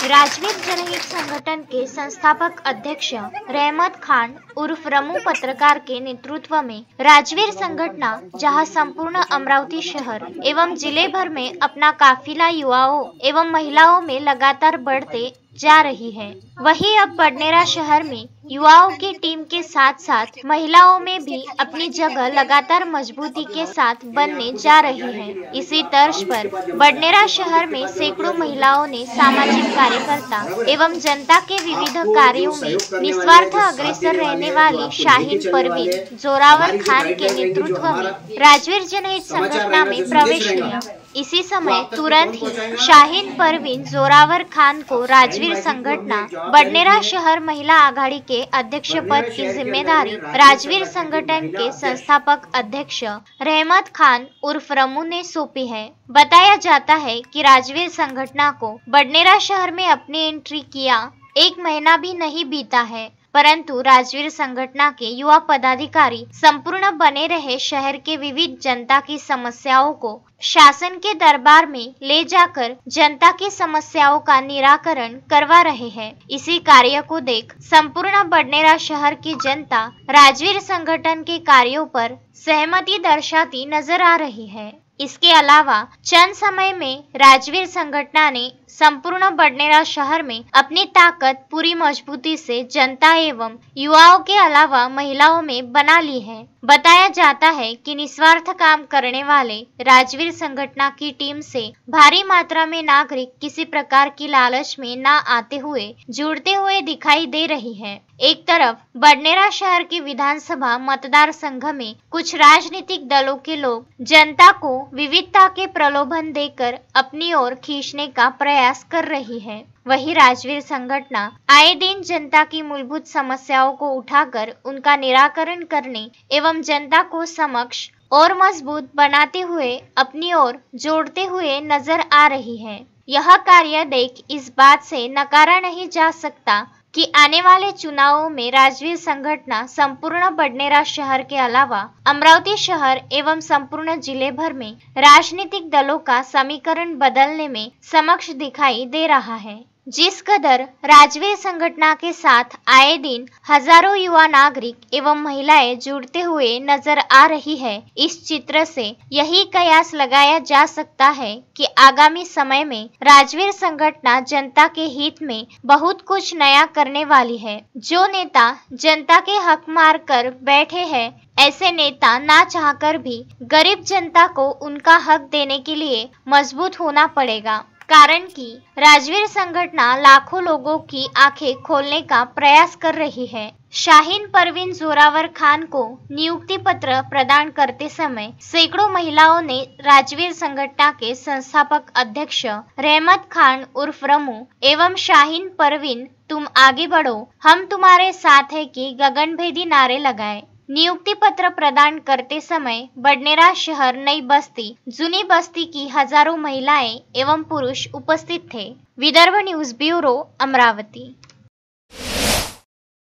राजवीर जनहित संगठन के संस्थापक अध्यक्ष रहमत खान उर्फ रमू पत्रकार के नेतृत्व में राजवीर संगठन जहां संपूर्ण अमरावती शहर एवं जिले भर में अपना काफिला युवाओं एवं महिलाओं में लगातार बढ़ते जा रही है, वहीं अब बडनेरा शहर में युवाओं की टीम के साथ साथ महिलाओं में भी अपनी जगह लगातार मजबूती के साथ बनने जा रही है। इसी तर्ज पर बडनेरा शहर में सैकड़ों महिलाओं ने सामाजिक कार्यकर्ता एवं जनता के विविध कार्यों में निस्वार्थ अग्रसर रहने वाली शाहीन परवीन जोरावर खान के नेतृत्व में राजवीर जनहित संगठन में प्रवेश किया। इसी समय तुरंत ही शाहीन परवीन जोरावर खान को राजवीर संगठन बडनेरा शहर महिला आघाड़ी के अध्यक्ष पद की जिम्मेदारी राजवीर संगठन के संस्थापक अध्यक्ष रहमत खान उर्फ रमू ने सौंपी है। बताया जाता है कि राजवीर संगठन को बडनेरा शहर में अपनी एंट्री किया 1 महीना भी नहीं बीता है, परंतु राजवीर संगठन के युवा पदाधिकारी संपूर्ण बने रहे शहर के विविध जनता की समस्याओं को शासन के दरबार में ले जाकर जनता की समस्याओं का निराकरण करवा रहे हैं। इसी कार्य को देख संपूर्ण बडनेरा शहर की जनता राजवीर संगठन के कार्यों पर सहमति दर्शाती नजर आ रही है। इसके अलावा चंद समय में राजवीर संगठन ने संपूर्ण बडनेरा शहर में अपनी ताकत पूरी मजबूती से जनता एवं युवाओं के अलावा महिलाओं में बना ली है। बताया जाता है कि निस्वार्थ काम करने वाले राजवीर संगठन की टीम से भारी मात्रा में नागरिक किसी प्रकार की लालच में न आते हुए जुड़ते हुए दिखाई दे रही है। एक तरफ बडनेरा शहर के विधानसभा मतदार संघ में कुछ राजनीतिक दलों के लोग जनता को विविधता के प्रलोभन देकर अपनी ओर खींचने का प्रयास कर रही है, वही राजवीर संगठन आए दिन जनता की मूलभूत समस्याओं को उठाकर उनका निराकरण करने एवं जनता को समक्ष और मजबूत बनाते हुए अपनी ओर जोड़ते हुए नजर आ रही है। यह कार्य देख इस बात से नकारा नहीं जा सकता कि आने वाले चुनावों में राजवीर संगठन संपूर्ण बडनेरा शहर के अलावा अमरावती शहर एवं संपूर्ण जिले भर में राजनीतिक दलों का समीकरण बदलने में समक्ष दिखाई दे रहा है। जिस कदर राजवीर संगठन के साथ आए दिन हजारों युवा नागरिक एवं महिलाएं जुड़ते हुए नजर आ रही है, इस चित्र से यही कयास लगाया जा सकता है कि आगामी समय में राजवीर संगठन जनता के हित में बहुत कुछ नया करने वाली है। जो नेता जनता के हक मार कर बैठे हैं, ऐसे नेता ना चाहकर भी गरीब जनता को उनका हक देने के लिए मजबूत होना पड़ेगा, कारण कि राजवीर संगठन लाखों लोगों की आंखें खोलने का प्रयास कर रही है। शाहीन परवीन जोरावर खान को नियुक्ति पत्र प्रदान करते समय सैकड़ों महिलाओं ने राजवीर संगठन के संस्थापक अध्यक्ष रहमत खान उर्फ रमू एवं शाहीन परवीन तुम आगे बढ़ो, हम तुम्हारे साथ है कि गगनभेदी नारे लगाए। नियुक्ति पत्र प्रदान करते समय बडनेरा शहर नई बस्ती जूनी बस्ती की हजारों महिलाएं एवं पुरुष उपस्थित थे। Vidarbha news bureau, Amravati.